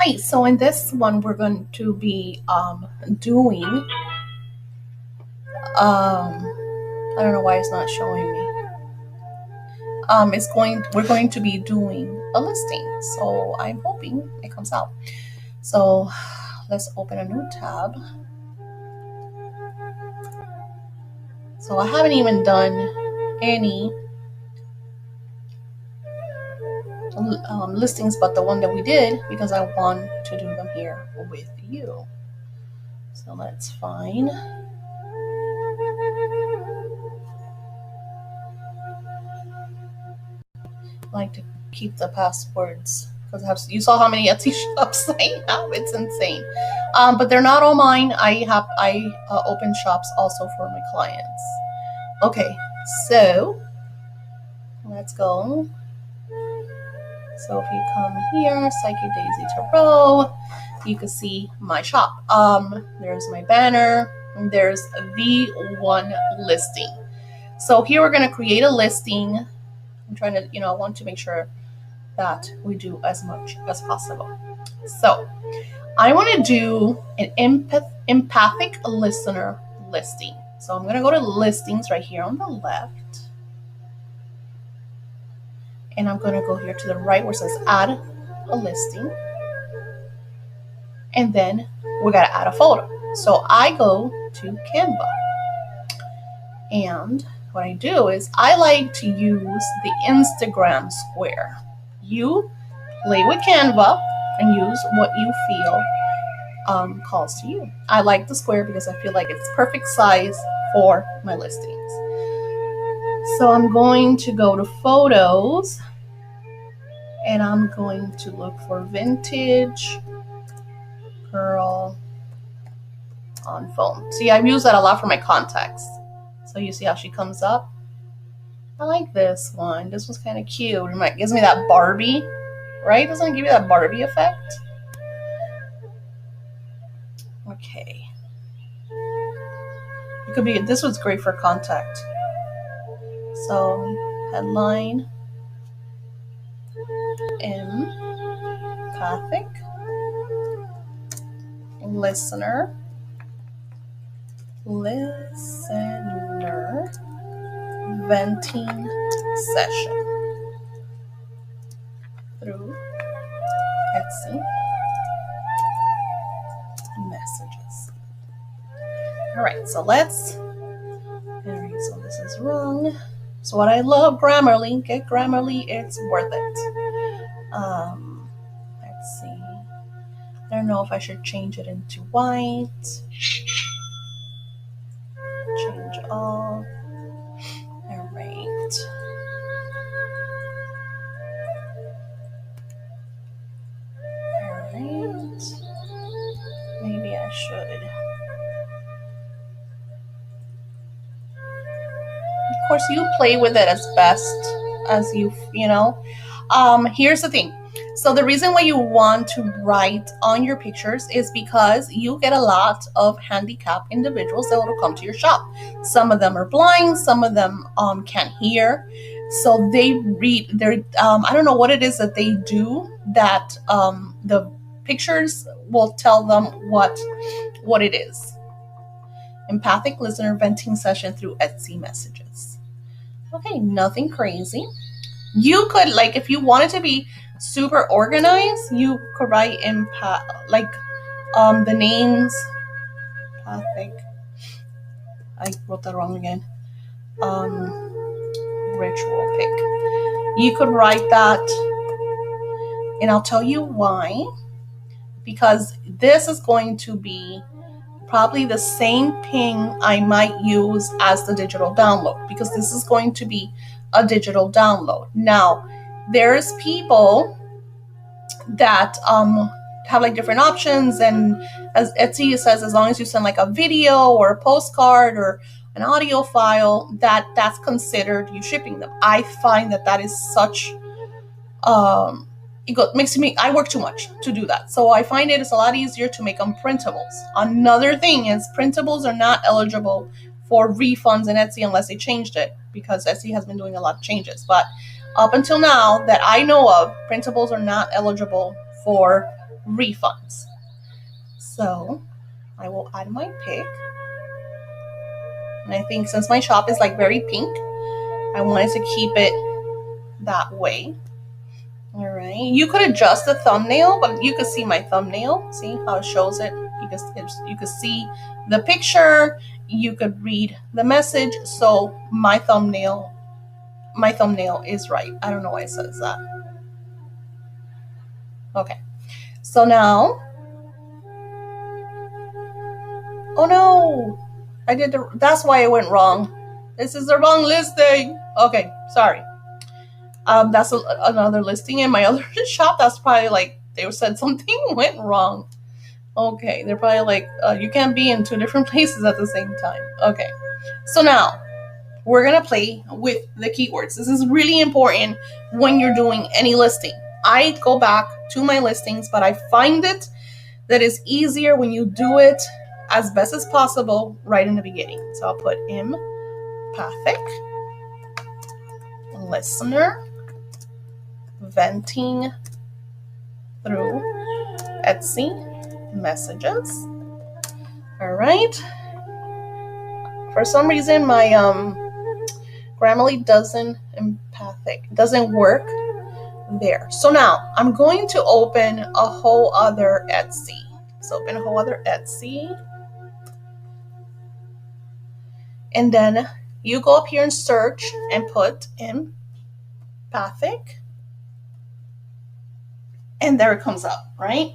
Hi, so in this one we're going to be doing I don't know why it's not showing me. We're going to be doing a listing. So I'm hoping it comes out. So let's open a new tab. So I haven't even done any listings but the one that we did because I want to do them here with you. So let's find. I like to keep the passwords because you saw how many Etsy shops I have. It's insane. But they're not all mine. I open shops also for my clients. Okay, so let's go. So if you come here, Psychic Daisy Tarot, you can see my shop. There's my banner. And there's the one listing. So here we're going to create a listing. I'm trying to, I want to make sure that we do as much as possible. So I want to do an empathic listener listing. So I'm going to go to listings right here on the left. And I'm going to go here to the right where it says add a listing. And then we got to add a photo. So I go to Canva. And what I do is I like to use the Instagram square. You play with Canva and use what you feel calls to you. I like the square because I feel like it's perfect size for my listings. So I'm going to go to photos and I'm going to look for vintage girl on phone. See, I've used that a lot for my contacts. So you see how she comes up? I like this one. This was kind of cute. It gives me that Barbie, right? Doesn't it give you that Barbie effect? Okay. It could be, this was great for contact. So, headline, empathic, listener, venting session through Etsy messages. All right, so let's. All right, so this is wrong. So what I love, Grammarly, get Grammarly, it's worth it. Let's see. I don't know if I should change it into white. Change all. All right. All right. Maybe I should. Of course, you play with it as best as you. Here's the thing. So the reason why you want to write on your pictures is because you get a lot of handicapped individuals that will come to your shop. Some of them are blind, some of them can't hear. So they read I don't know what it is that they do that the pictures will tell them what it is. Empathic listener venting session through Etsy messages. Okay, nothing crazy. You could, if you wanted to be super organized, you could write the names. Empathic. I wrote that wrong again. Ritual pick. You could write that, and I'll tell you why. Because this is going to be probably the same ping I might use as the digital download, because this is going to be a digital download. Now, there's people that have different options, and as Etsy says, as long as you send a video or a postcard or an audio file, that's considered you shipping them. I find that is such makes me, I work too much to do that. So I find it's a lot easier to make them printables. Another thing is printables are not eligible for refunds in Etsy unless they changed it, because Etsy has been doing a lot of changes. But up until now that I know of, printables are not eligible for refunds. So I will add my pick. And I think since my shop is like very pink, I wanted to keep it that way. All right. You could adjust the thumbnail, but you could see my thumbnail. See how it shows it? You could see the picture. You could read the message. So my thumbnail is right. I don't know why it says that. Okay. So now, oh no, that's why it went wrong. This is the wrong listing. Okay, sorry. That's another listing in my other shop. That's probably like they said something went wrong. Okay, they're probably like, you can't be in two different places at the same time. Okay, so now we're gonna play with the keywords. This is really important when you're doing any listing. I go back to my listings, but I find it that it's easier when you do it as best as possible right in the beginning. So I'll put empathic listener venting through Etsy messages. All right. For some reason, my Grammarly doesn't work there. So now I'm going to open a whole other Etsy. So open a whole other Etsy. And then you go up here and search and put empathic. And there it comes up, right?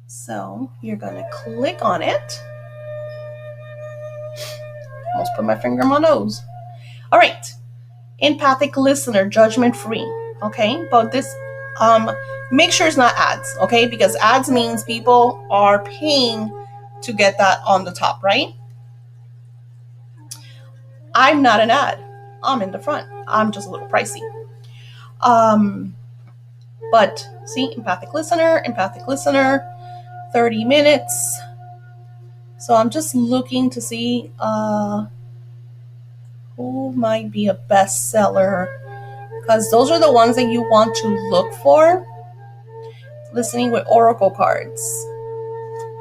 So you're going to click on it. Almost put my finger in my nose. All right. Empathic listener, judgment free. Okay. But this, make sure it's not ads. Okay. Because ads means people are paying to get that on the top, right? I'm not an ad. I'm in the front. I'm just a little pricey. But see, empathic listener, 30 minutes. So I'm just looking to see who might be a bestseller, because those are the ones that you want to look for. Listening with Oracle cards.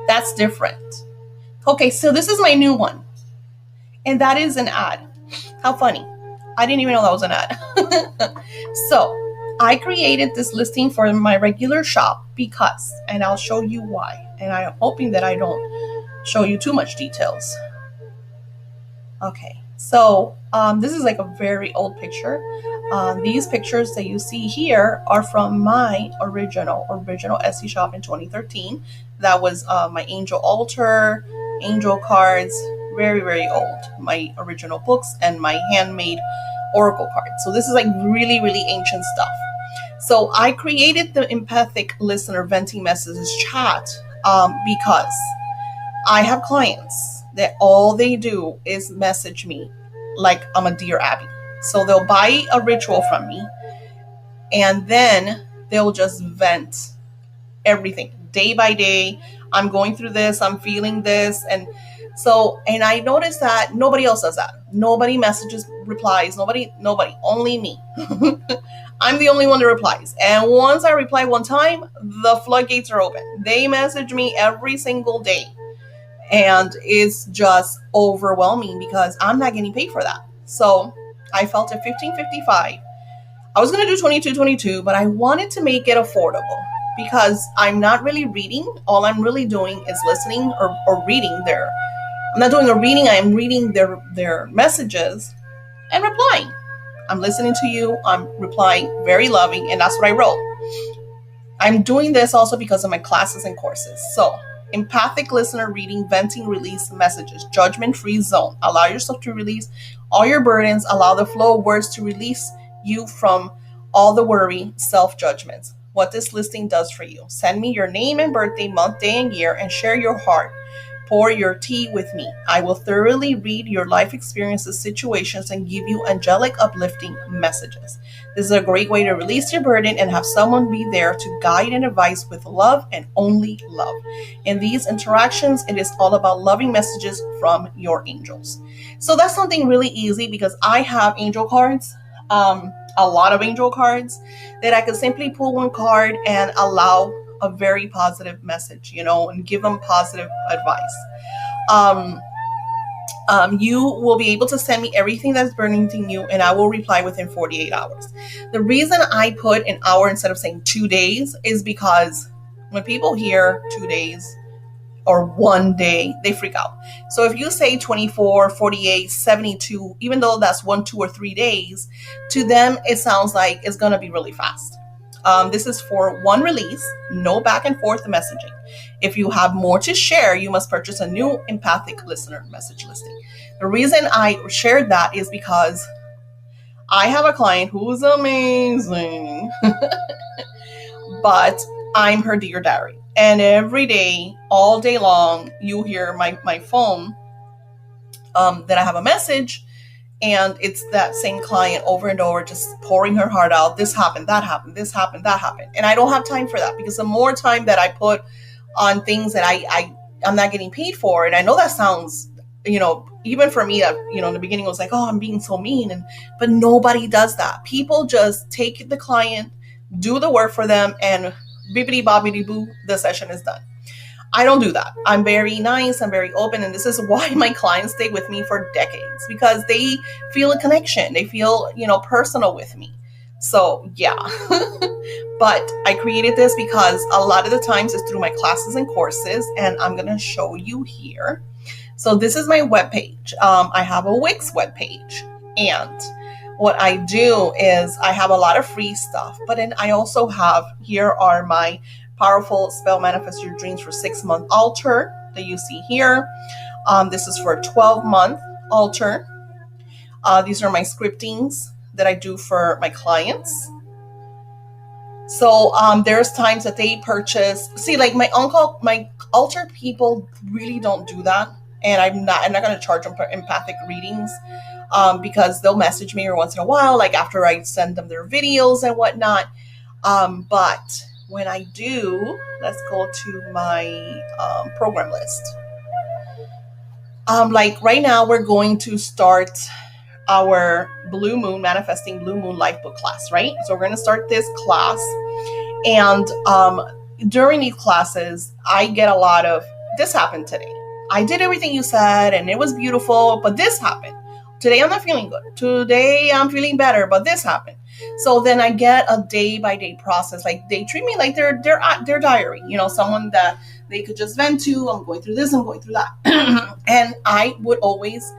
That's different. Okay, so this is my new one. And that is an ad. How funny. I didn't even know that was an ad. So I created this listing for my regular shop because, and I'll show you why. And I'm hoping that I don't show you too much details. Okay, so this is like a very old picture. These pictures that you see here are from my original Etsy shop in 2013. That was my angel altar, angel cards, very, very old. My original books and my handmade Oracle cards. So this is like really, really ancient stuff. So I created the empathic listener venting messages chat because I have clients that all they do is message me like I'm a Dear Abby. So they'll buy a ritual from me and then they'll just vent everything day by day. I'm going through this, I'm feeling this. And I noticed that nobody else does that. Nobody messages, replies, nobody, only me. I'm the only one that replies. And once I reply one time, the floodgates are open. They message me every single day. And it's just overwhelming because I'm not getting paid for that. So I felt at $15.55. I was going to do $22.22, but I wanted to make it affordable because I'm not really reading. All I'm really doing is listening or reading I'm not doing a reading. I am reading their messages and replying. I'm listening to you. I'm replying, very loving. And that's what I wrote. I'm doing this also because of my classes and courses. So empathic listener reading, venting, release messages, judgment-free zone. Allow yourself to release all your burdens. Allow the flow of words to release you from all the worry, self-judgments. What this listing does for you. Send me your name and birthday, month, day, and year, and share your heart. Pour your tea with me. I will thoroughly read your life experiences, situations, and give you angelic, uplifting messages. This is a great way to release your burden and have someone be there to guide and advise with love and only love. In these interactions, it is all about loving messages from your angels. So that's something really easy because I have angel cards. a lot of angel cards, that I could simply pull one card and allow a very positive message, and give them positive advice. You will be able to send me everything that's burning to you, and I will reply within 48 hours. The reason I put an hour instead of saying 2 days is because when people hear 2 days or 1 day, they freak out. So if you say 24, 48, 72, even though that's 1, 2, or 3 days, to them, it sounds like it's going to be really fast. This is for one release, no back and forth messaging. If you have more to share, you must purchase a new empathic listener message listing. The reason I shared that is because I have a client who's amazing, but I'm her dear diary. And every day, all day long, you hear my phone that I have a message, and it's that same client over and over, just pouring her heart out. This happened, that happened, this happened, that happened. And I don't have time for that, because the more time that I put on things that I'm not getting paid for, and I know that sounds, even for me, that, in the beginning, it was like, oh, I'm being so mean. But nobody does that. People just take the client, do the work for them, and bibbidi bobbidi boo, the session is done. I don't do that. I'm very nice. I'm very open. And this is why my clients stay with me for decades, because they feel a connection. They feel, personal with me. So yeah, but I created this because a lot of the times it's through my classes and courses, and I'm going to show you here. So this is my webpage. I have a Wix webpage, and what I do is I have a lot of free stuff, but then I also have, here are my powerful spell manifest your dreams for 6-month altar that you see here. This is for a 12-month altar. These are my scriptings that I do for my clients. So there's times that they purchase, like my altar people really don't do that. And I'm not going to charge them for empathic readings, because they'll message me every once in a while, like after I send them their videos and whatnot. But when I do, let's go to my program list. Like right now, we're going to start our Manifesting Blue Moon Life Book class, right? So we're going to start this class. And during these classes, I get a lot of, this happened today. I did everything you said and it was beautiful, but this happened. Today I'm not feeling good. Today I'm feeling better, but this happened. So then I get a day-by-day process. Like they treat me like their diary, someone that they could just vent to. I'm going through this, I'm going through that. And I would always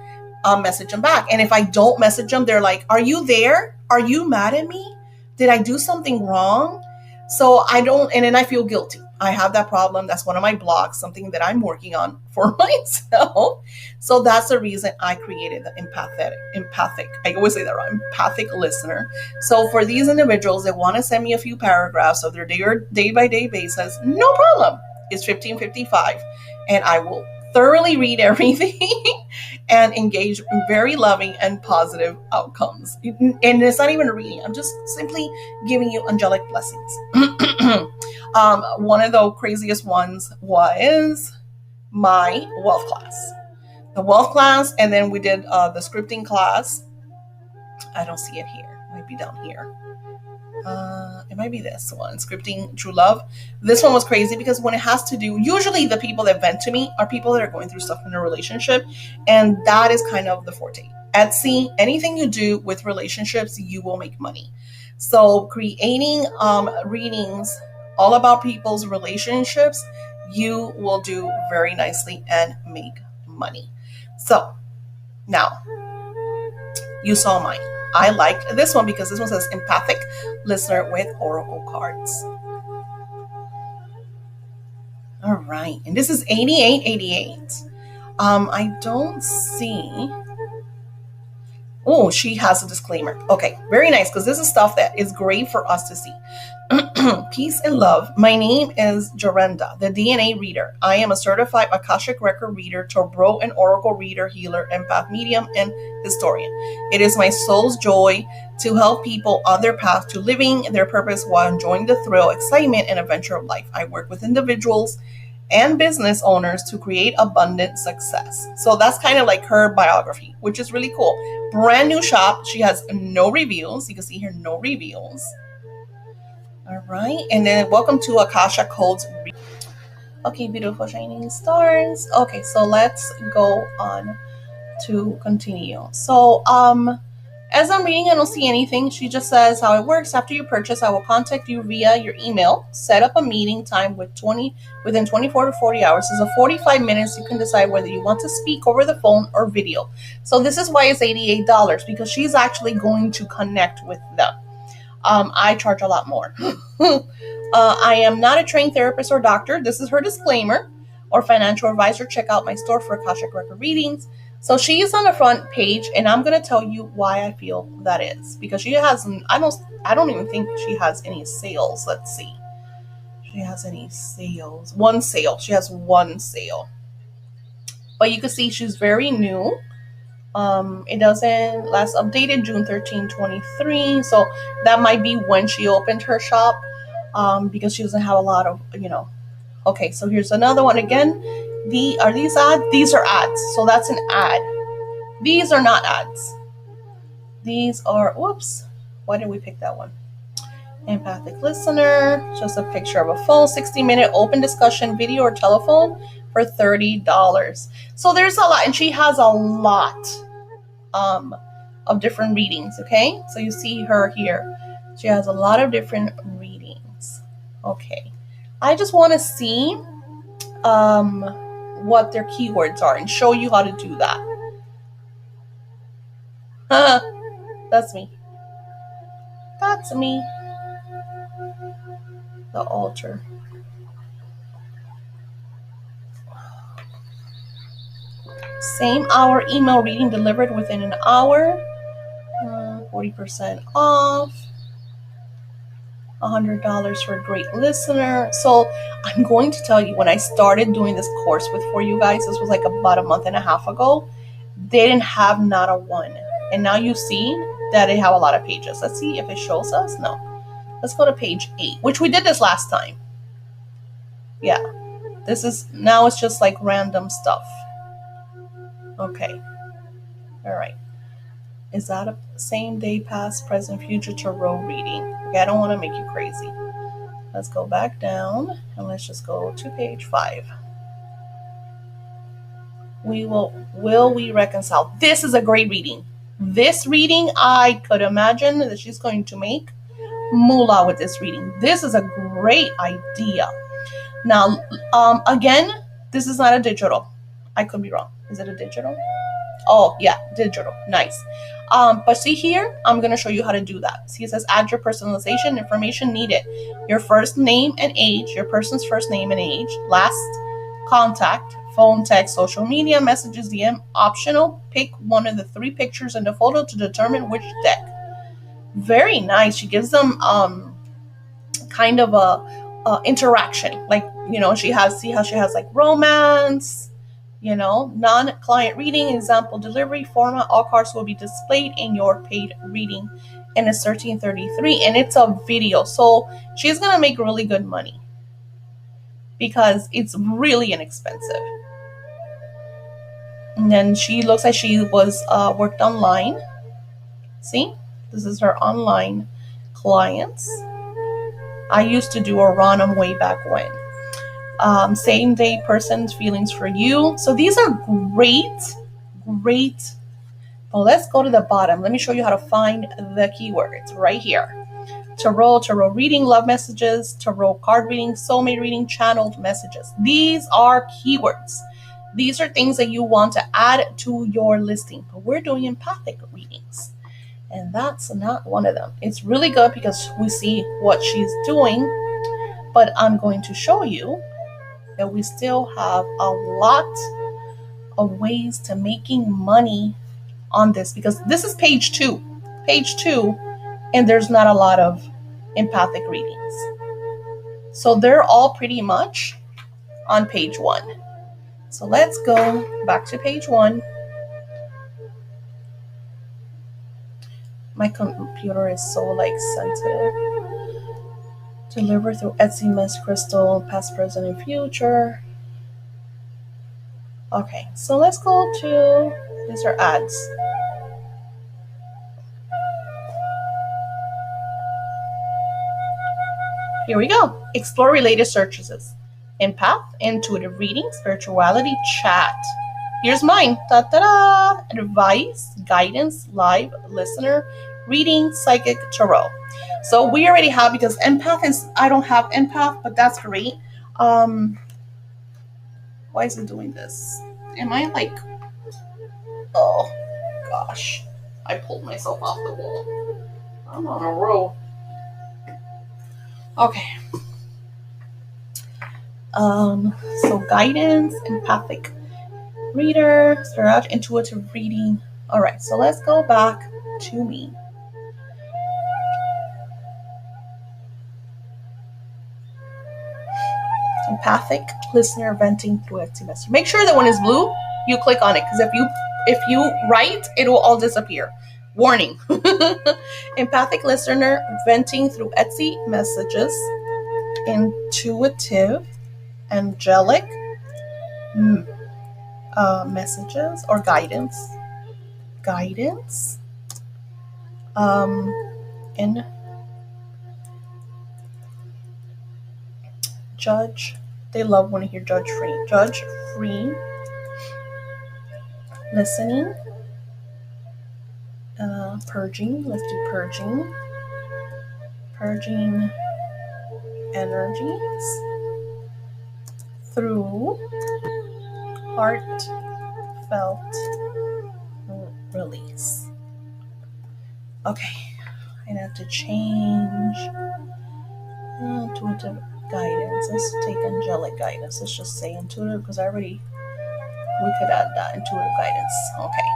message them back. And if I don't message them, they're like, are you there? Are you mad at me? Did I do something wrong? So I don't, and then I feel guilty. I have that problem. That's one of my blocks, something that I'm working on for myself. So that's the reason I created the empathic, I always say that wrong, empathic listener. So for these individuals that want to send me a few paragraphs of their day-by-day basis, no problem. It's $15.55, and I will thoroughly read everything and engage in very loving and positive outcomes. And it's not even a reading. I'm just simply giving you angelic blessings. One of the craziest ones was my wealth class. The wealth class, and then we did the scripting class. I don't see it here. It might be down here. It might be this one, Scripting True Love. This one was crazy because when it has to do, usually the people that vent to me are people that are going through stuff in a relationship, and that is kind of the forte. Etsy, anything you do with relationships, you will make money. So creating readings all about people's relationships, you will do very nicely and make money. So now you saw mine. I liked this one because this one says empathic listener with oracle cards. All right. And this is 8888. I don't see. Oh, she has a disclaimer. Okay, very nice, because this is stuff that is great for us to see. Peace and love. My name is Jorenda, the DNA reader. I am a certified Akashic record reader, Tarot and oracle reader, healer, empath medium, and historian. It is my soul's joy to help people on their path to living their purpose while enjoying the thrill, excitement, and adventure of life. I work with individuals and business owners to create abundant success. So that's kind of like her biography, which is really cool. Brand new shop. She has no reviews. You can see here, no reviews. All right. And then welcome to Akasha Codes. Okay, beautiful shining stars. Okay, so let's go on to continue. So as I'm reading, I don't see anything. She just says how it works. After you purchase, I will contact you via your email. Set up a meeting time within 24 to 40 hours. This is a 45 minutes. You can decide whether you want to speak over the phone or video. So this is why it's $88, because she's actually going to connect with them. I charge a lot more. I am not a trained therapist or doctor. This is her disclaimer. Or financial advisor. Check out my store for Akashic Record readings. So she is on the front page, and I'm going to tell you why I feel that is. Because she has, I don't even think she has any sales. Let's see. She has any sales. One sale. She has one sale. But you can see she's very new. It doesn't last updated June 13, 23. So that might be when she opened her shop. Because she doesn't have a lot of, Okay, so here's another one again. Are these ads? These are ads. So that's an ad. These are not ads. These are, whoops. Why did we pick that one? Empathic listener. Just a picture of a phone. 60-minute open discussion video or telephone for $30. So there's a lot. And she has a lot of different readings. Okay. So you see her here. She has a lot of different readings. Okay. I just want to see what their keywords are and show you how to do that. That's me. That's me. The altar. Same hour, email reading delivered within an hour. 40% off. $100 for a great listener. So I'm going to tell you, when I started doing this course for you guys, this was like about a month and a half ago, they didn't have not a one. And now you see that they have a lot of pages. Let's see if it shows us. No. Let's go to page 8, which we did this last time. Yeah. Now it's just like random stuff. Okay. All right. Is that a same day, past, present, future tarot reading? Okay, I don't want to make you crazy. Let's go back down and let's just go to page 5. Will we reconcile? This is a great reading. This reading, I could imagine that she's going to make moolah with this reading. This is a great idea. Now, again, this is not a digital. I could be wrong. Is it a digital? Oh, yeah, digital. Nice. But see here, I'm going to show you how to do that. See, it says add your personalization information needed. Your first name and age, your person's first name and age, last contact, phone, text, social media, messages, DM, optional. Pick one of the 3 pictures in the photo to determine which deck. Very nice. She gives them kind of a interaction. Like, see how she has like romance, non-client reading, example delivery format. All cards will be displayed in your paid reading, and it's $13.33, and it's a video. So she's gonna make really good money because it's really inexpensive. And then she looks like she was worked online. See, this is her online clients. I used to do a run way back when. Same day person's feelings for you. So these are great. Well, let's go to the bottom. Let me show you how to find the keywords right here. Tarot reading, love messages, tarot card reading, soulmate reading, channeled messages. These are keywords. These are things that you want to add to your listing. But we're doing empathic readings, and that's not one of them. It's really good because we see what she's doing, but I'm going to show you that we still have a lot of ways to making money on this, because this is page 2, and there's not a lot of empathic readings. So they're all pretty much on page 1. So let's go back to page 1. My computer is so sensitive. Deliver through Etsy, Miss Crystal, past, present, and future. Okay, so let's go to, these are ads. Here we go. Explore related searches. Empath, intuitive reading, spirituality, chat. Here's mine. Ta-da-da! Advice, guidance, live, listener, reading, psychic, tarot. So we already have, because empath is, I don't have empath, but that's great. Why is it doing this? Am I like, oh gosh, I pulled myself off the wall. I'm on a roll. Okay. So guidance, empathic reader, start out intuitive reading. All right, so let's go back to me. Empathic listener venting through Etsy message. Make sure that when it's blue, you click on it, because if you write, it will all disappear. Warning. Empathic listener venting through Etsy messages. Intuitive, angelic messages or guidance. And judge. They love when you hear judge free. Judge free. Listening. Purging. Let's do purging. Purging energies through heartfelt release. Okay, I have to change intuitive guidance. Let's take angelic guidance. Let's just say intuitive, because we could add that intuitive guidance. Okay,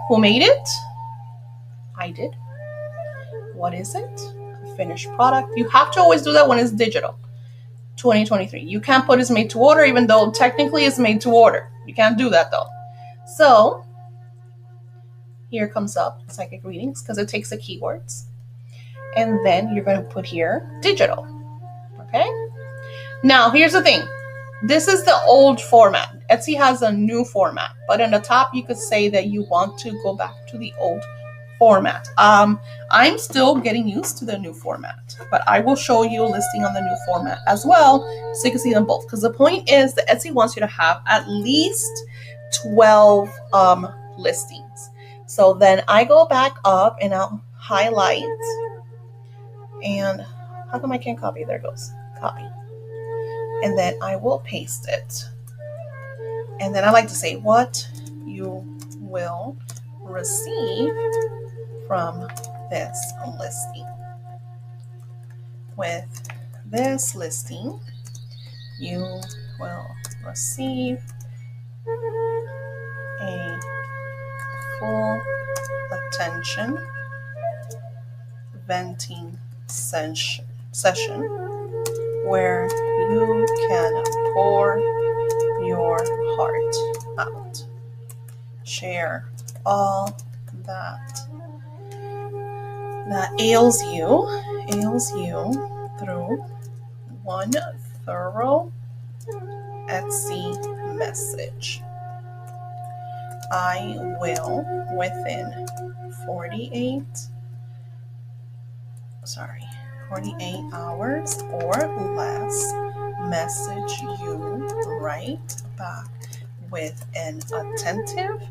who made it? I did. What is it? A finished product. You have to always do that when it's digital. 2023. You can't put it's made to order, even though technically it's made to order. You can't do that though. So here comes up psychic readings, because it takes the keywords. And then you're going to put here digital. Okay. Now here's the thing. This is the old format. Etsy has a new format, but in the top you could say that you want to go back to the old format. I'm still getting used to the new format, but I will show you a listing on the new format as well, so you can see them both. Because the point is that Etsy wants you to have at least 12 listings. So then I go back up and I'll highlight. And how come I can't copy? There it goes. Copy. And then I will paste it. And then I like to say what you will receive from this listing. With this listing, you will receive a full attention venting session where you can pour your heart out. Share all that ails you through one thorough Etsy message. I will, within 48 hours or less, message you right back with an attentive,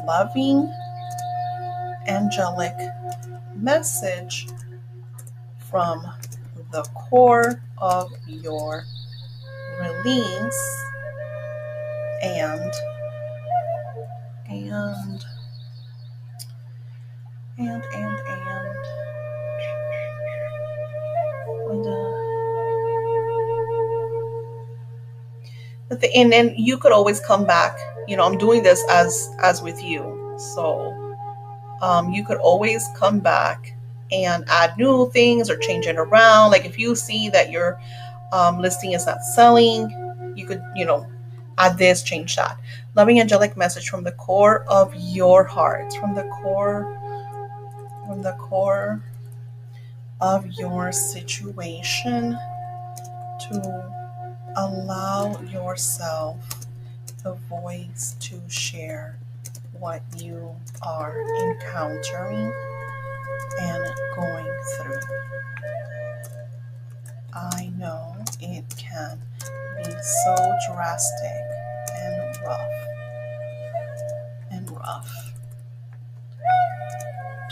loving, angelic message from the core of your release and and then you could always come back. I'm doing this as with you, so you could always come back and add new things or change it around. Like if you see that your listing is not selling, you could add this, change that. Loving angelic message from the core of your heart, from the core of your situation, to allow yourself the voice to share what you are encountering and going through. I know it can be so drastic and rough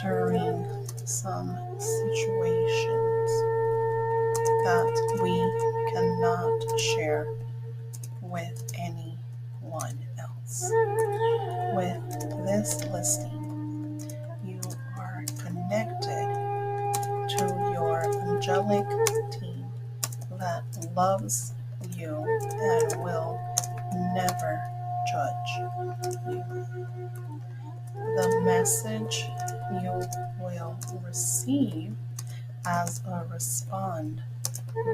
during some situations that we cannot share with anyone else. With this listing, you are connected to your angelic team that loves you and will never judge you. The message you will receive as a respond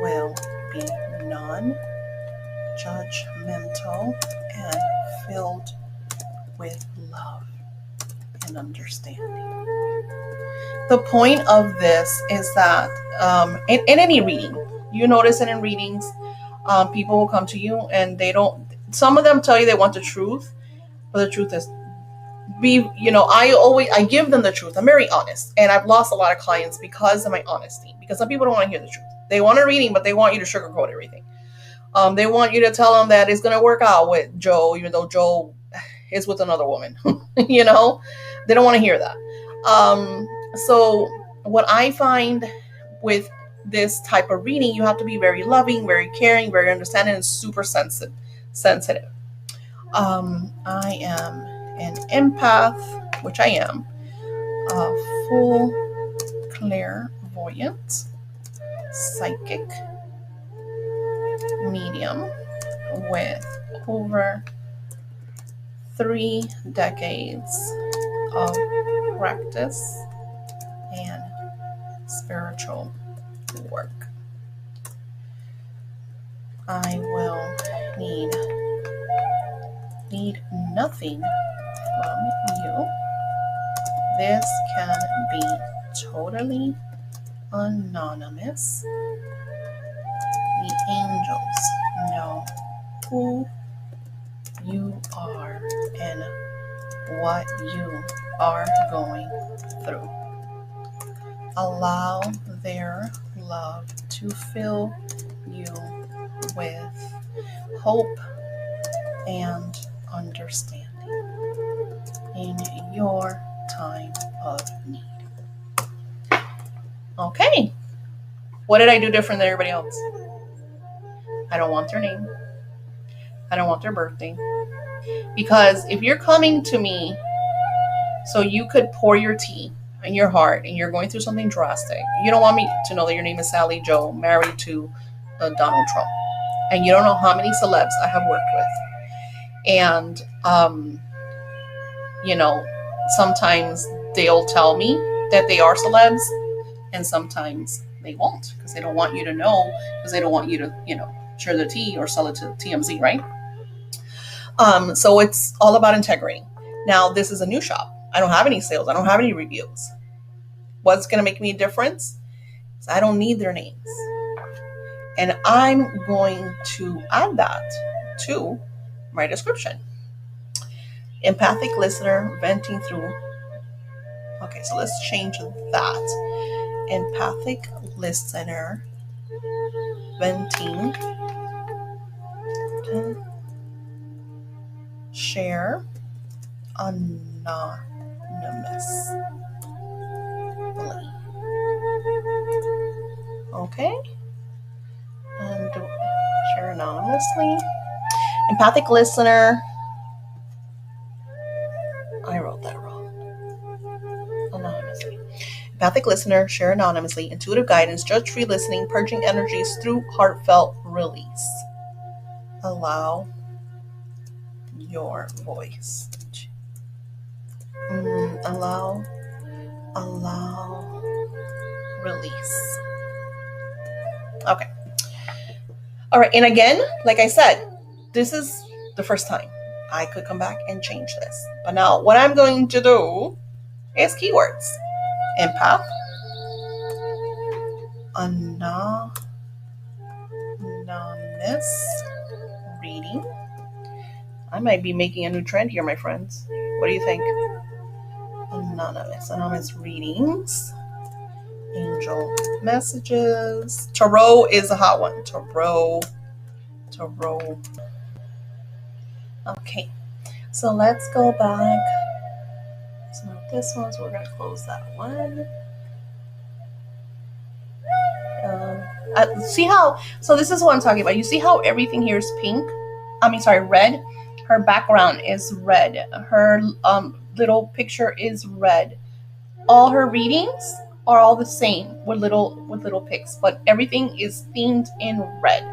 will be non-judgmental and filled with love and understanding. The point of this is that in any reading, you notice it in readings, people will come to you and some of them tell you they want the truth, but the truth is, I give them the truth. I'm very honest, and I've lost a lot of clients because of my honesty, because some people don't want to hear the truth. They want a reading, but they want you to sugarcoat everything. They want you to tell them that it's going to work out with Joe, even though Joe is with another woman. They don't want to hear that. So what I find with this type of reading, you have to be very loving, very caring, very understanding, and super sensitive. I am an empath, which I am, a full clairvoyant, psychic, medium with over 3 decades of practice and spiritual work. I will need nothing from you. This can be totally anonymous. The angels know who you are and what you are going through. Allow their love to fill you with hope and understanding in your time of need. Okay. What did I do different than everybody else? I don't want their name. I don't want their birthday. Because if you're coming to me so you could pour your tea in your heart and you're going through something drastic, you don't want me to know that your name is Sally Joe, married to Donald Trump. And you don't know how many celebs I have worked with. And, sometimes they'll tell me that they are celebs, and sometimes they won't, because they don't want you to know, because they don't want you to, share the tea or sell it to TMZ, right? So it's all about integrity. Now, this is a new shop. I don't have any sales. I don't have any reviews. What's going to make me a difference is I don't need their names. And I'm going to add that to my description. Empathic listener venting through. Okay, so let's change that. Empathic listener venting. Share anonymously. Okay? And share anonymously. Empathic listener. I wrote that wrong. Anonymously. Empathic listener, share anonymously. Intuitive guidance, judge-free listening, purging energies through heartfelt release. Allow your voice. Allow, release. Okay. All right. And again, like I said, this is the first time I could come back and change this. But now what I'm going to do is keywords. Empath. Anonymous reading. I might be making a new trend here, my friends. What do you think? Anonymous readings. Angel messages. Tarot is a hot one. Tarot. Okay, so let's go back. It's not this one, so we're going to close that one. See how, so this is what I'm talking about. You see how everything here is pink? Red. Her background is red. Her little picture is red. All her readings are all the same with little pics, but everything is themed in red.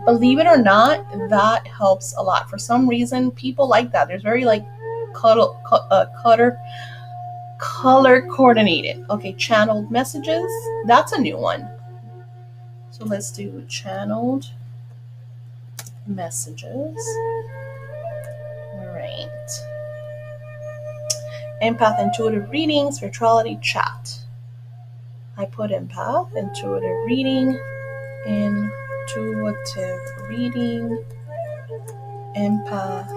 Believe it or not, that helps a lot. For some reason, people like that. There's very like color coordinated. Okay, channeled messages. That's a new one. So let's do channeled messages. Right. Empath, intuitive reading, spirituality, chat. I put empath, intuitive reading, empath.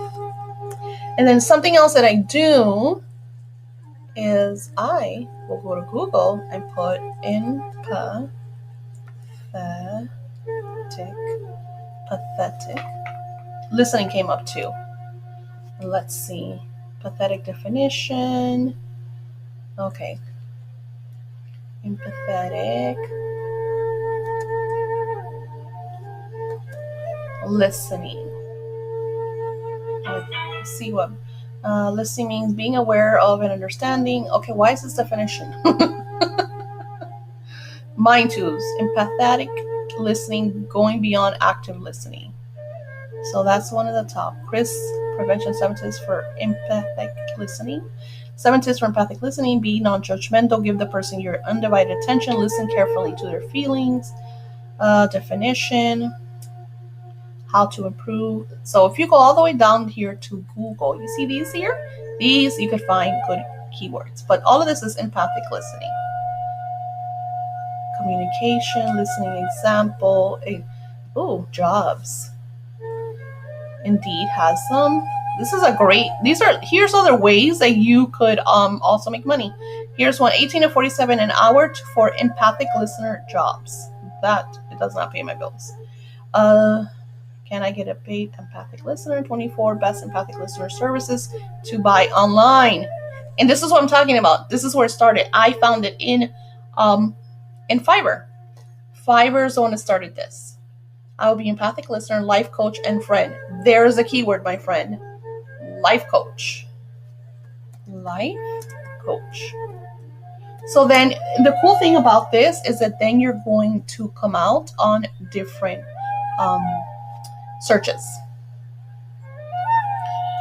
And then something else that I do is I will go to Google and put pathetic. Listening came up too. Let's see. Pathetic definition. Okay. Empathetic. Listening. Let's see what listening means: being aware of and understanding. Okay, why is this definition? Mind tools. Empathetic listening, going beyond active listening. So that's one of the top. Chris, prevention 7 tips for empathic listening. 7 tips for empathic listening: be non-judgmental, give the person your undivided attention, listen carefully to their feelings. Definition, how to improve. So if you go all the way down here to Google, you see these here? These you could find good keywords. But all of this is empathic listening. Communication, listening example. Jobs. Indeed has some. This is a great, here's other ways that you could also make money. Here's one: 18 to 47 an hour for empathic listener jobs. That, it does not pay my bills. Can I get a paid empathic listener? 24 best empathic listener services to buy online. And this is what I'm talking about. This is where it started. I found it in Fiverr. Fiverr is the one that started this. I will be empathic listener, life coach, and friend. There's a keyword, my friend. Life coach. Life coach. So then the cool thing about this is that then you're going to come out on different searches.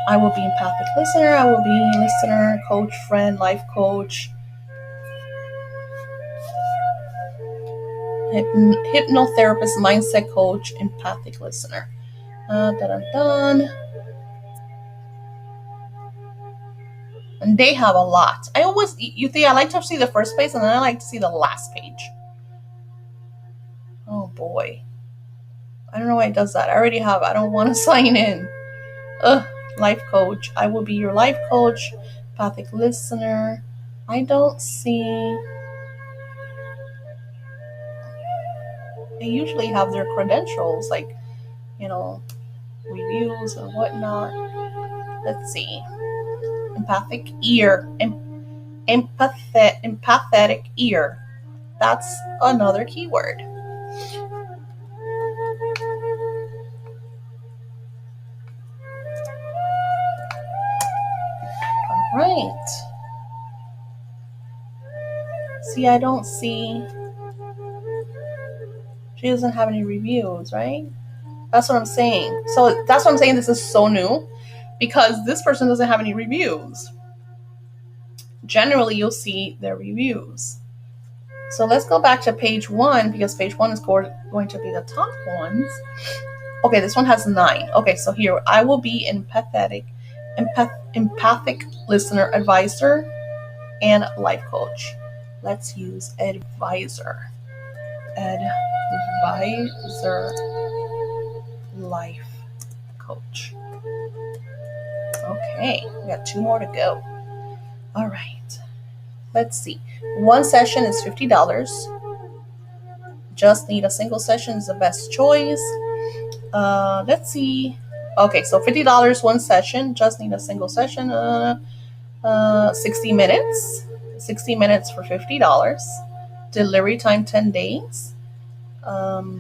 I will be empathic listener. I will be listener, coach, friend, life coach. Hypnotherapist, mindset coach, empathic listener. And they have a lot. I like to see the first page and then I like to see the last page. Oh boy. I don't know why it does that. I don't want to sign in. Life coach. I will be your life coach, empathic listener. I don't see. They usually have their credentials, like, reviews and whatnot. Let's see. Empathic ear. Empathetic ear. That's another keyword. All right. See, I don't see. She doesn't have any reviews, right? That's what I'm saying. So that's what I'm saying. This is so new because this person doesn't have any reviews. Generally, you'll see their reviews. So let's go back to page 1 because page 1 is going to be the top ones. Okay, this one has 9. Okay, so here, I will be empathic listener, advisor, and life coach. Let's use advisor. Advisor, life coach. Okay, we got 2 more to go. All right, let's see. One session is $50. Just need a single session is the best choice. Let's see. Okay, so $50 one session. Just need a single session. 60 minutes. 60 minutes for $50. Delivery time 10 days. What?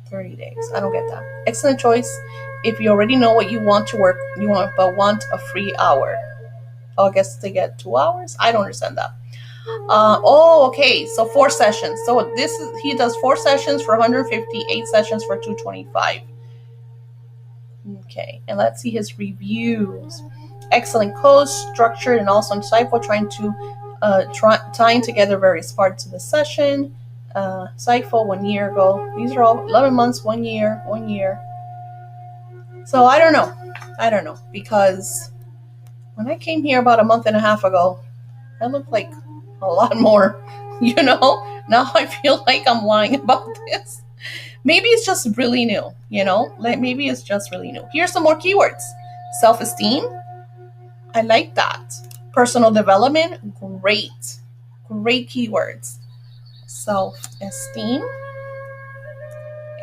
30 days. I don't get that. Excellent choice. If you already know what you want to work, but want a free hour. Oh, I guess they get 2 hours. I don't understand that. Okay. So 4 sessions. So he does 4 sessions for 150, 8 sessions for 225. Okay, and let's see his reviews. Excellent coach, structured and also insightful, tying together various parts of the session. Insightful 1 year ago. These are all 11 months, 1 year, 1 year. So I don't know, because when I came here about a month and a half ago, I looked like a lot more, Now I feel like I'm lying about this. Maybe it's just really new, maybe it's just really new. Here's some more keywords. Self-esteem. I like that. Personal development. Great keywords. Self-esteem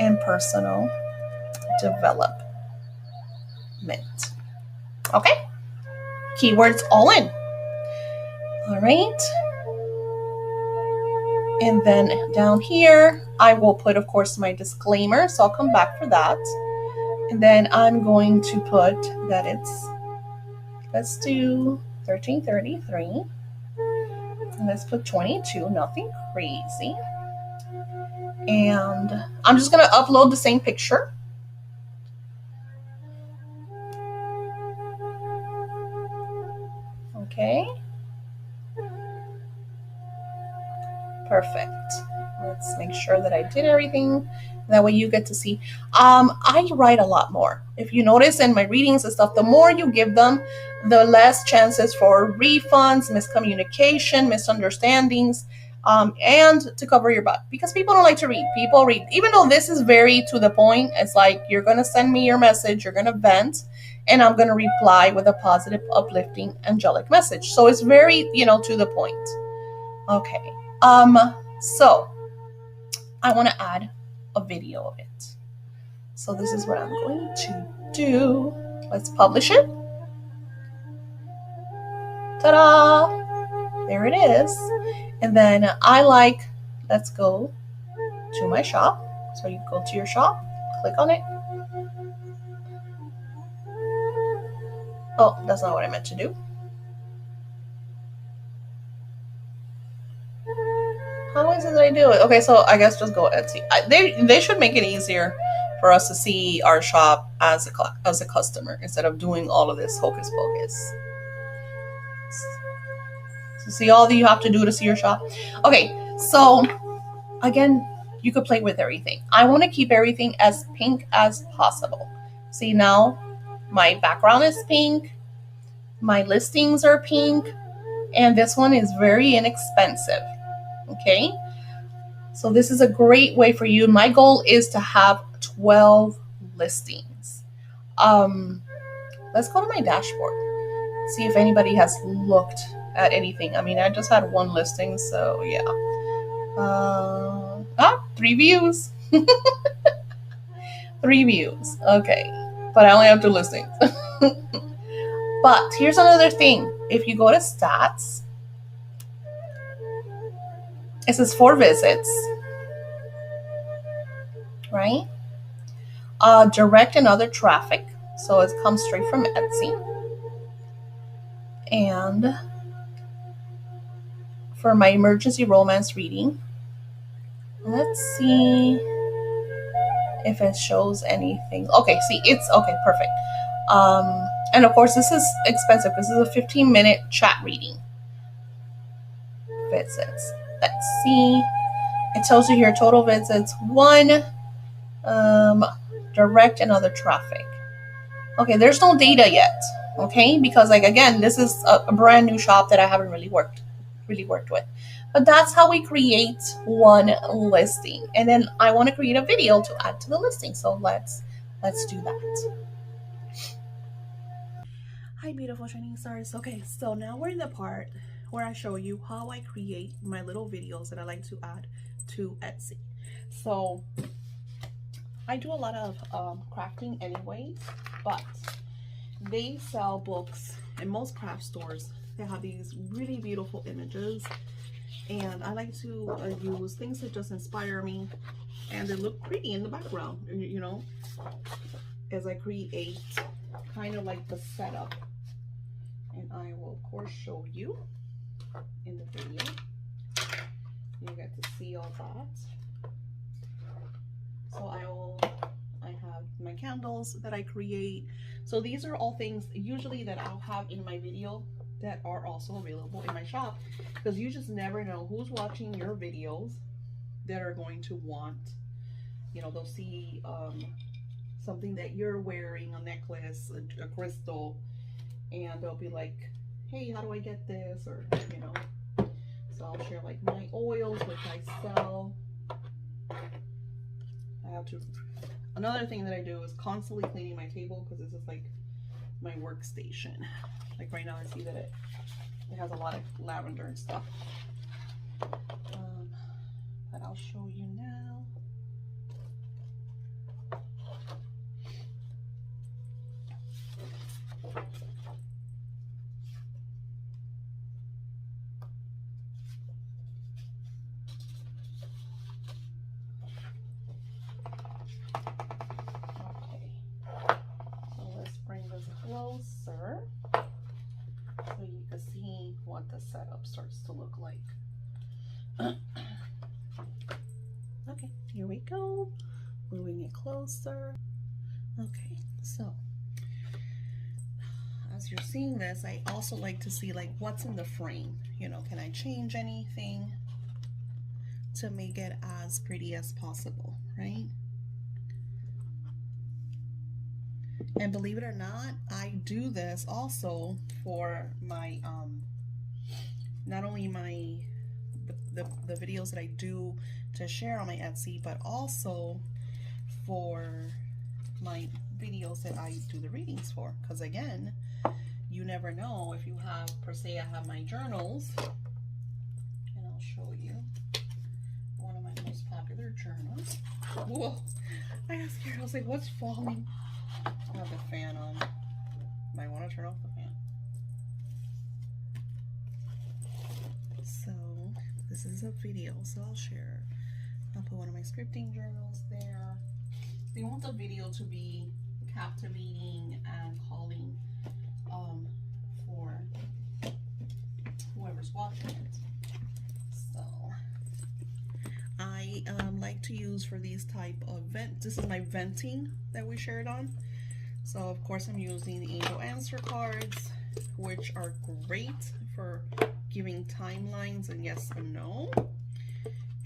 and personal development. Okay. Keywords all in. All right. And then down here, I will put, of course, my disclaimer. So I'll come back for that. And then I'm going to put that let's do 1333. And let's put 22, nothing crazy. And I'm just going to upload the same picture. Okay. Perfect. Let's make sure that I did everything. That way you get to see. I write a lot more. If you notice in my readings and stuff, the more you give them, the less chances for refunds, miscommunication, misunderstandings, and to cover your butt. Because people don't like to read. People read. Even though this is very to the point, it's like you're going to send me your message, you're going to vent, and I'm going to reply with a positive, uplifting, angelic message. So it's very, to the point. Okay. So I want to add a video of it. So this is what I'm going to do. Let's publish it. Ta-da! There it is. And then let's go to my shop. So you go to your shop, click on it. Oh, that's not what I meant to do. How is it that I do it? Okay, so I guess just go Etsy. They should make it easier for us to see our shop as a customer instead of doing all of this hocus pocus. So see all that you have to do to see your shop. Okay, so again, you could play with everything. I want to keep everything as pink as possible. See, now my background is pink, my listings are pink, and this one is very inexpensive. Okay, so this is a great way for you. My goal is to have 12 listings. Let's go to my dashboard, see if anybody has looked at anything. I mean, I just had 1 listing, so yeah. 3 views. 3 views. Okay, but I only have 2 listings. But here's another thing. If you go to stats, it says 4 visits, right? Direct and other traffic. So it comes straight from Etsy. And for my emergency romance reading, let's see if it shows anything. Okay, see, it's okay, perfect. And of course, this is expensive because this is a 15-minute chat reading. Visits. Let's see. It tells you here total visits 1, direct and other traffic. Okay, there's no data yet. Okay, because again, this is a brand new shop that I haven't really worked with. But that's how we create one listing. And then I want to create a video to add to the listing. So let's do that. Hi, beautiful shining stars. Okay, so now we're in the part where I show you how I create my little videos that I like to add to Etsy. So I do a lot of crafting anyways, but they sell books in most craft stores. They have these really beautiful images, and I like to use things that just inspire me, and they look pretty in the background, you know, as I create kind of like the setup. And I will of course show you in the video. You get to see all that. So I have my candles that I create. So these are all things usually that I'll have in my video that are also available in my shop, because you just never know who's watching your videos that are going to want, you know, they'll see something that you're wearing, a necklace, a crystal, and they'll be like, hey, how do I get this? Or, you know, so I'll share like my oils, which I sell. I have to, another thing that I do is constantly cleaning my table, because this is like my workstation. Like right now I see that it has a lot of lavender and stuff. But I'll show you now. Closer so you can see what the setup starts to look like. Okay, here we go. Moving it closer. Okay, so as you're seeing this, I also like to see like what's in the frame. You know, can I change anything to make it as pretty as possible, right? And believe it or not, I do this also for my not only my the videos that I do to share on my Etsy, but also for my videos that I do the readings for. Because again, you never know if you have, per se, I have my journals, and I'll show you one of my most popular journals. Whoa, I got scared. I was like, what's falling? I have the fan on. Might want to turn off the fan. So this is a video, so I'll share. I'll put one of my scripting journals there. They want the video to be captivating and calling for whoever's watching it. So I like to use for these type of this is my venting that we shared on. So of course I'm using the angel answer cards, which are great for giving timelines and yes and no.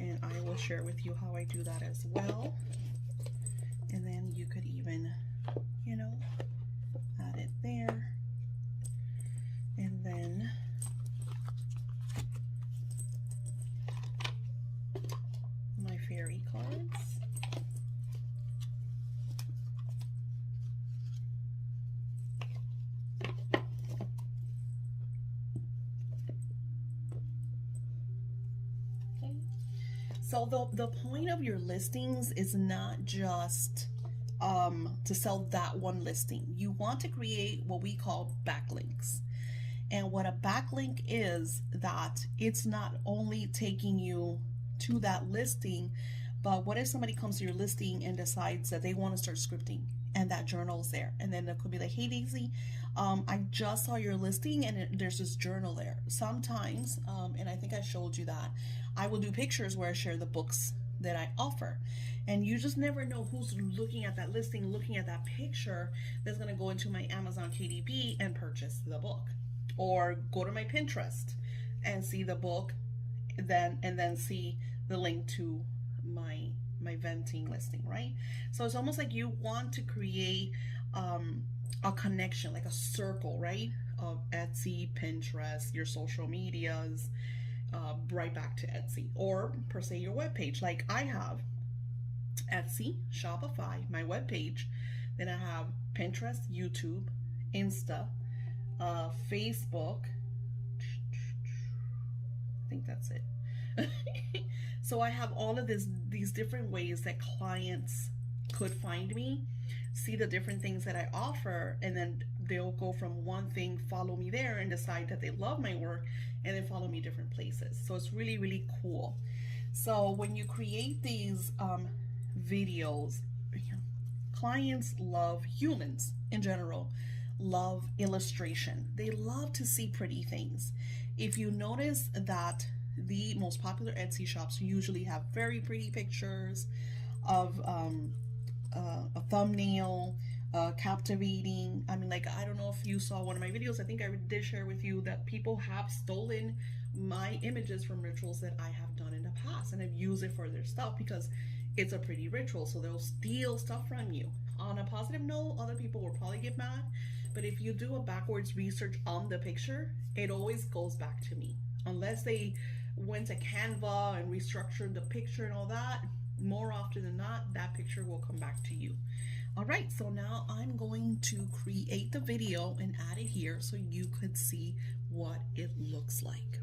And I will share with you how I do that as well. And then you could even, you know, add it there. And then my fairy cards. So the point of your listings is not just to sell that one listing. You want to create what we call backlinks. And what a backlink is, that it's not only taking you to that listing, but what if somebody comes to your listing and decides that they want to start scripting and that journal's there? And then it could be like, hey Daisy, I just saw your listing and there's this journal there. Sometimes, and I think I showed you that, I will do pictures where I share the books that I offer. And you just never know who's looking at that listing, looking at that picture, that's going to go into my Amazon KDP and purchase the book. Or go to my Pinterest and see the book, and then see the link to my venting listing, right? So it's almost like you want to create a connection, like a circle, right? Of Etsy, Pinterest, your social medias, right back to Etsy, or per se your webpage. Like I have Etsy, Shopify, my webpage. Then I have Pinterest, YouTube, Insta, Facebook. I think that's it. So I have all of these different ways that clients could find me, see the different things that I offer, and then they'll go from one thing, follow me there, and decide that they love my work, and then follow me different places. So it's really, really cool. So when you create these videos, clients love, humans in general love illustration. They love to see pretty things. If you notice that the most popular Etsy shops usually have very pretty pictures of a thumbnail, captivating. I mean, like, I don't know if you saw one of my videos. I think I did share with you that people have stolen my images from rituals that I have done in the past, and have used it for their stuff because it's a pretty ritual. So they'll steal stuff from you. On a positive note, other people will probably get mad, but if you do a backwards research on the picture, it always goes back to me. Unless they went to Canva and restructured the picture and all that, more often than not, that picture will come back to you. All right, so now I'm going to create the video and add it here so you could see what it looks like.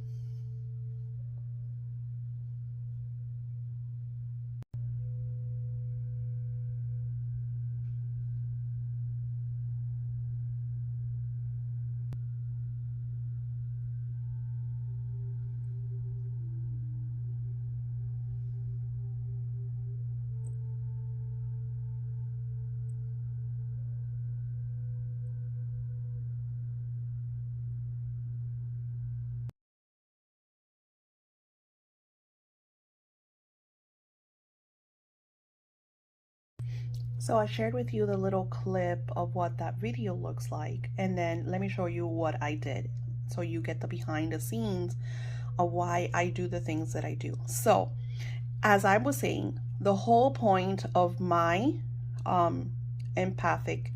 So I shared with you the little clip of what that video looks like, and then let me show you what I did so you get the behind the scenes of why I do the things that I do. So as I was saying, the whole point of my empathic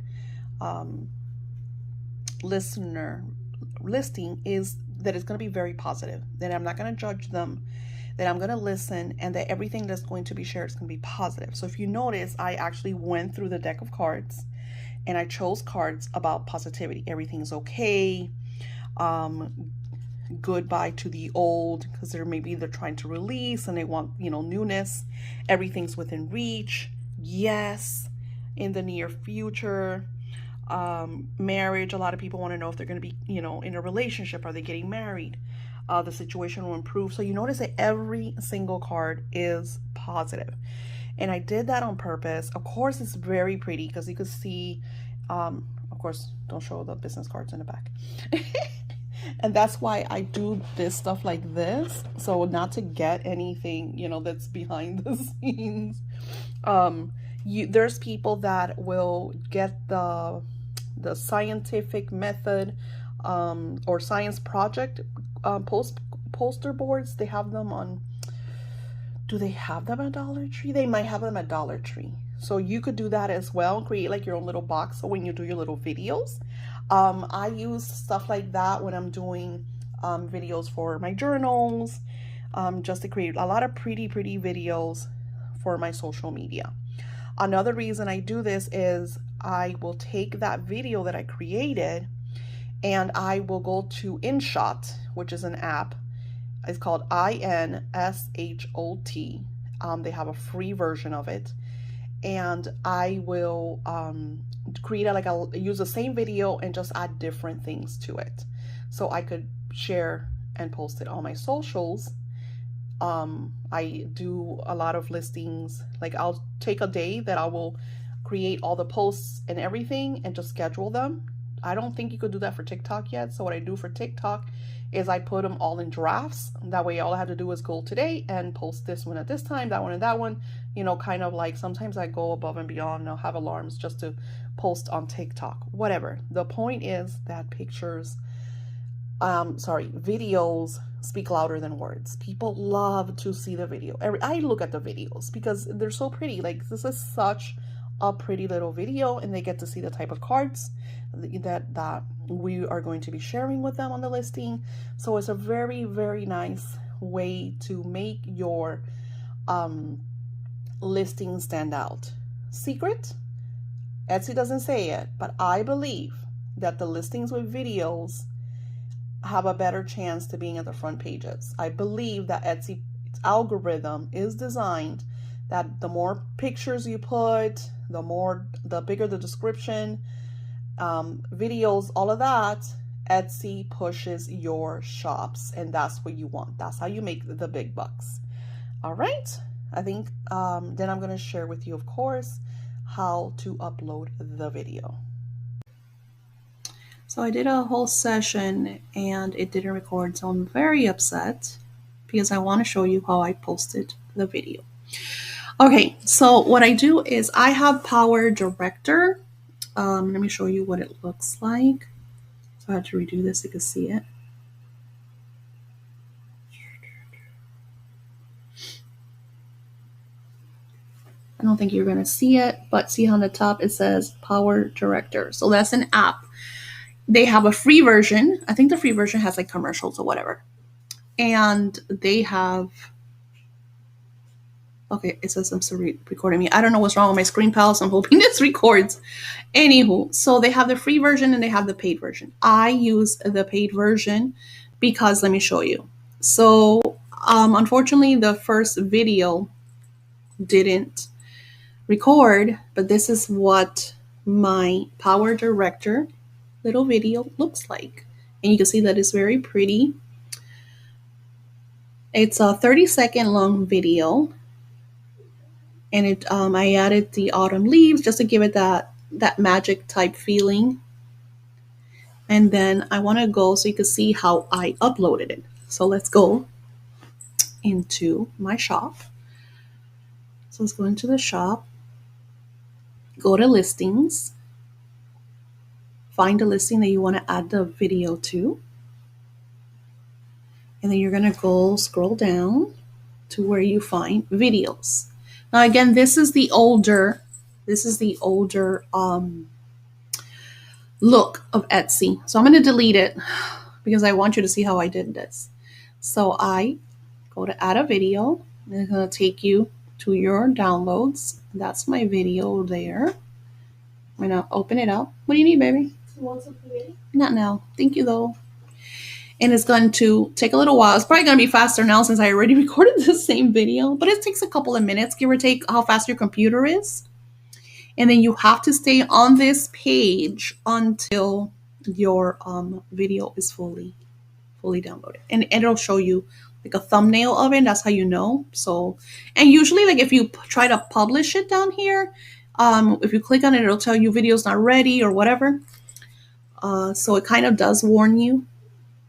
listener listing is that it's going to be very positive, that I'm not going to judge them, that I'm going to listen, and that everything that's going to be shared is going to be positive. So if you notice, I actually went through the deck of cards and I chose cards about positivity. Everything's okay. Goodbye to the old, because they're trying to release and they want, newness. Everything's within reach. Yes, in the near future. Marriage, a lot of people want to know if they're going to be, in a relationship. Are they getting married? The situation will improve. So you notice that every single card is positive. And I did that on purpose. Of course, it's very pretty because you could see, of course, don't show the business cards in the back. And that's why I do this stuff like this. So not to get anything, that's behind the scenes. There's people that will get the scientific method or science project poster boards. They have them on, do they have them at Dollar Tree? They might have them at Dollar Tree. So you could do that as well, create like your own little box. So when you do your little videos, I use stuff like that when I'm doing videos for my journals, just to create a lot of pretty videos for my social media. Another reason I do this is I will take that video that I created and I will go to InShot, which is an app. It's called InShot. They have a free version of it. And I will create I'll use the same video and just add different things to it. So I could share and post it on my socials. I do a lot of listings. Like I'll take a day that I will create all the posts and everything and just schedule them. I don't think you could do that for TikTok yet. So what I do for TikTok is I put them all in drafts. That way all I have to do is go today and post this one at this time, that one and that one. Kind of like sometimes I go above and beyond and I'll have alarms just to post on TikTok, whatever. The point is that videos speak louder than words. People love to see the video. I look at the videos because they're so pretty. Like this is such a pretty little video, and they get to see the type of cards that we are going to be sharing with them on the listing. So it's a very nice way to make your listing stand out. Secret? Etsy doesn't say it, but I believe that the listings with videos have a better chance to being at the front pages. I believe that Etsy's algorithm is designed that the more pictures you put, the bigger the description, videos, all of that, Etsy pushes your shops, and that's what you want. That's how you make the big bucks. All right. I think then I'm going to share with you, of course, how to upload the video. So I did a whole session and it didn't record, so I'm very upset because I want to show you how I posted the video. Okay, so what I do is I have Power Director. Let me show you what it looks like. So I have to redo this so you can see it. I don't think you're going to see it, but see on the top it says Power Director. So that's an app. They have a free version. I think the free version has like commercials or whatever. And they have, okay, it says I'm still recording me. I don't know what's wrong with my screen, pal, so I'm hoping this records. Anywho, so they have the free version and they have the paid version. I use the paid version because, let me show you. So unfortunately, the first video didn't record, but this is what my Power Director little video looks like. And you can see that it's very pretty. It's a 30-second long video. And it I added the autumn leaves just to give it that magic type feeling. And then I want to go so you can see how I uploaded it. So let's go into my shop. So let's go into the shop. Go to listings. Find a listing that you want to add the video to. And then you're going to go scroll down to where you find videos. Now, again, this is the older look of Etsy. So I'm going to delete it because I want you to see how I did this. So I go to add a video. And it's going to take you to your downloads. That's my video there. I'm going to open it up. What do you need, baby? You want something ready? Not now. Thank you, though. And it's going to take a little while. It's probably going to be faster now since I already recorded the same video. But it takes a couple of minutes, give or take, how fast your computer is. And then you have to stay on this page until your video is fully downloaded. And it'll show you like a thumbnail of it. That's how you know. So, and usually, like if you try to publish it down here, if you click on it, it'll tell you video's not ready or whatever. So it kind of does warn you.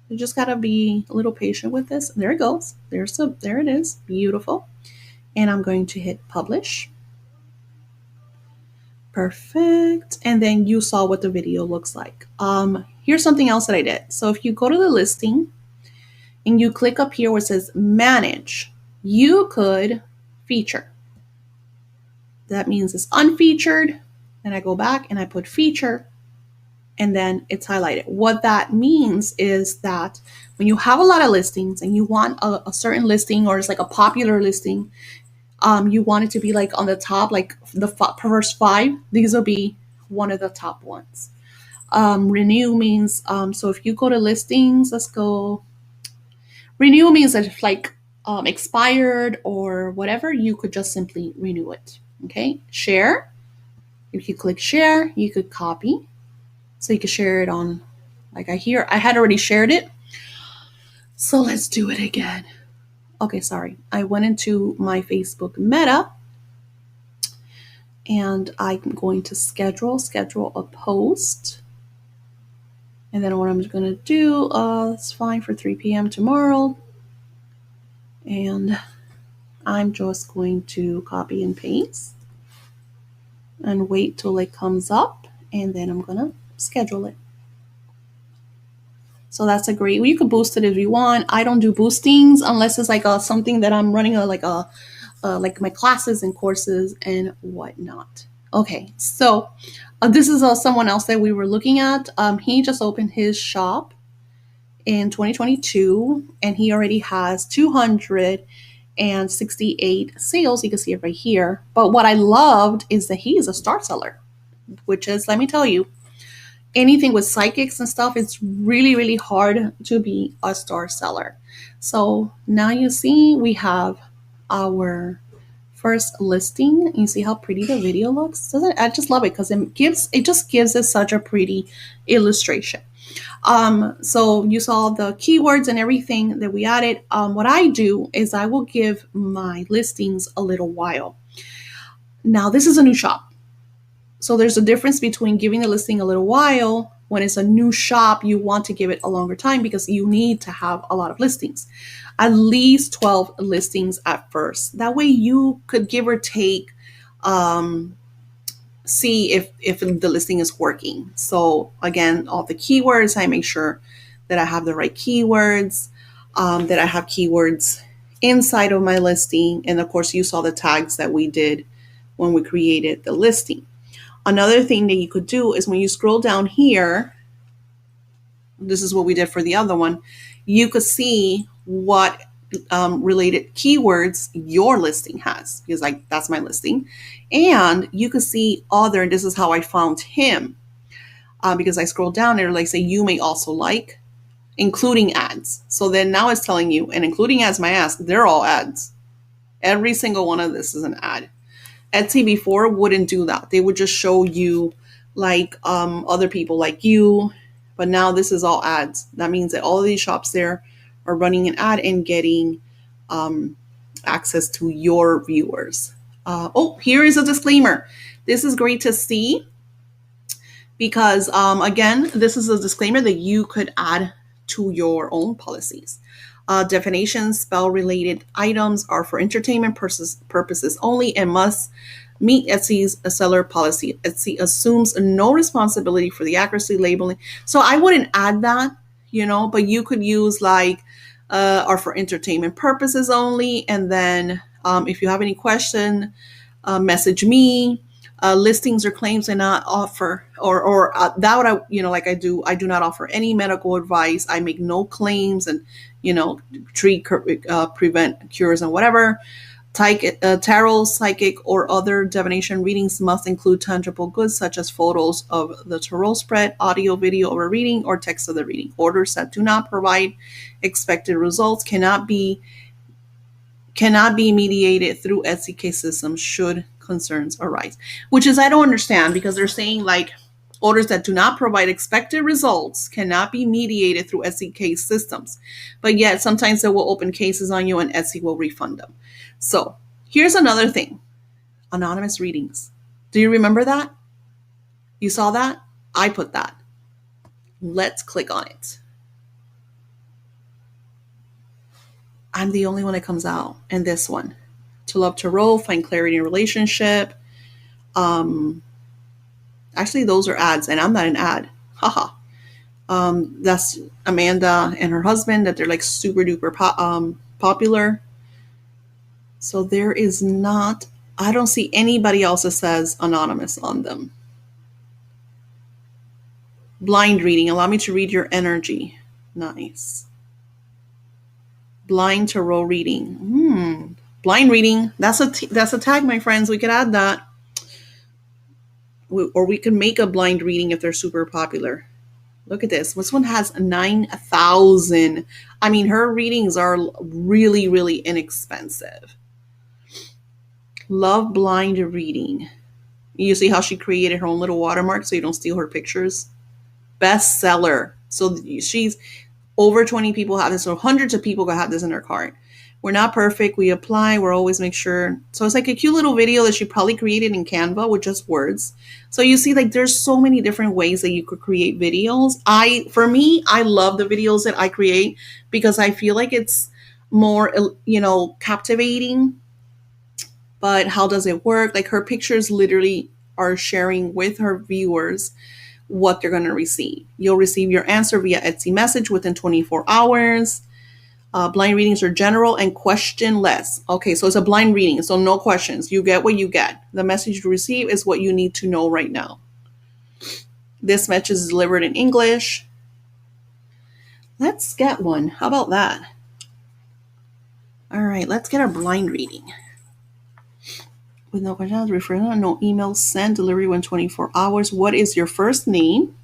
You just gotta be a little patient with this. There it goes. There it is. Beautiful. And I'm going to hit publish. Perfect. And then you saw what the video looks like. Here's something else that I did. So if you go to the listing and you click up here where it says manage, you could feature. That means it's unfeatured. Then I go back and I put feature. And then it's highlighted. What that means is that when you have a lot of listings and you want a certain listing or it's like a popular listing, you want it to be like on the top, like the first 5. These will be one of the top ones. Renew means, so if you go to listings, let's go. Renew means that if like expired or whatever, you could just simply renew it. Okay. Share. If you click share, you could copy. So you can share it on, like I had already shared it. So let's do it again. Okay, sorry. I went into my Facebook Meta and I'm going to schedule a post. And then what I'm going to do, it's fine for 3 p.m. tomorrow. And I'm just going to copy and paste and wait till it comes up. And then I'm going to schedule it. So that's a great, you can boost it if you want. I don't do boostings unless it's like something that I'm running like my classes and courses and whatnot. Okay, so this is someone else that we were looking at. He just opened his shop in 2022, and he already has 268 sales. You can see it right here. But what I loved is that he is a star seller, which is, let me tell you, anything with psychics and stuff, it's really, really hard to be a star seller. So now you see we have our first listing. You see how pretty the video looks? Doesn't I just love it because it just gives it such a pretty illustration. So you saw the keywords and everything that we added. What I do is I will give my listings a little while. Now this is a new shop. So there's a difference between giving the listing a little while. When it's a new shop, you want to give it a longer time because you need to have a lot of listings, at least 12 listings at first. That way you could give or take, see if the listing is working. So again, all the keywords, I make sure that I have the right keywords, that I have keywords inside of my listing. And of course, you saw the tags that we did when we created the listing. Another thing that you could do is when you scroll down here, this is what we did for the other one, you could see what related keywords your listing has, because like that's my listing. And you could see other, and this is how I found him, because I scrolled down there, like say you may also like, including ads. So then now it's telling you, and including ads, my ass, they're all ads. Every single one of this is an ad. Etsy before wouldn't do that. They would just show you like other people like you, but now this is all ads. That means that all of these shops there are running an ad and getting access to your viewers. Oh, here is a disclaimer. This is great to see because again, this is a disclaimer that you could add to your own policies. Definitions, spell-related items are for entertainment purposes only and must meet Etsy's seller policy. Etsy assumes no responsibility for the accuracy labeling. So I wouldn't add that, but you could use like, are for entertainment purposes only. And then if you have any question, message me. Listings or claims I not offer, or that would like I do not offer any medical advice. I make no claims and treat, prevent, cures, and whatever. Tarot, psychic, or other divination readings must include tangible goods such as photos of the tarot spread, audio, video of a reading, or text of the reading. Orders that do not provide expected results cannot be mediated through SDK systems should concerns arise. Which is, I don't understand, because they're saying like orders that do not provide expected results cannot be mediated through SDK systems. But yet sometimes they will open cases on you and Etsy will refund them. So here's another thing. Anonymous readings. Do you remember that? You saw that? I put that. Let's click on it. I'm the only one that comes out. And this one. To love tarot, find clarity in a relationship. Actually, those are ads, and I'm not an ad. Haha. That's Amanda and her husband, that they're like super duper popular. So there is not, I don't see anybody else that says anonymous on them. Blind reading. Allow me to read your energy. Nice. Blind tarot reading. Blind reading. That's a tag, my friends. We could add that. Or we could make a blind reading if they're super popular. Look at this. This one has 9,000. I mean, her readings are really, really inexpensive. Love blind reading. You see how she created her own little watermark so you don't steal her pictures? Bestseller. So she's over 20 people have this, or hundreds of people have this in their cart. We're not perfect. We apply. We're always make sure. So it's like a cute little video that she probably created in Canva with just words. So you see, like, there's so many different ways that you could create videos. For me, I love the videos that I create because I feel like it's more, captivating. But how does it work? Like, her pictures literally are sharing with her viewers what they're going to receive. You'll receive your answer via Etsy message within 24 hours. Blind readings are general and questionless. Okay, so it's a blind reading, so no questions. You get what you get. The message you receive is what you need to know right now. This message is delivered in English. Let's get one. How about that? All right, let's get a blind reading. With no questions, referral, no email sent, delivery within 24 hours. What is your first name?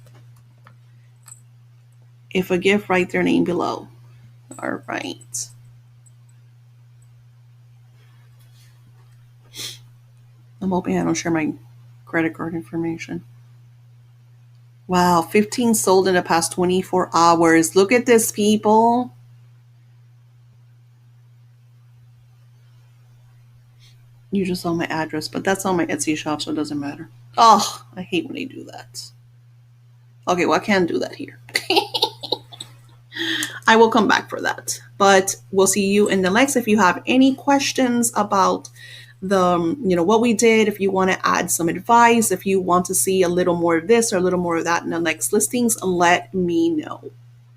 If a gift, write their name below. All right. I'm hoping I don't share my credit card information. Wow, 15 sold in the past 24 hours. Look at this, people. You just saw my address, but that's on my Etsy shop, so it doesn't matter. Oh, I hate when they do that. Okay, well, I can't do that here. I will come back for that. But we'll see you in the next. If you have any questions about what we did, if you want to add some advice, if you want to see a little more of this or a little more of that in the next listings, let me know.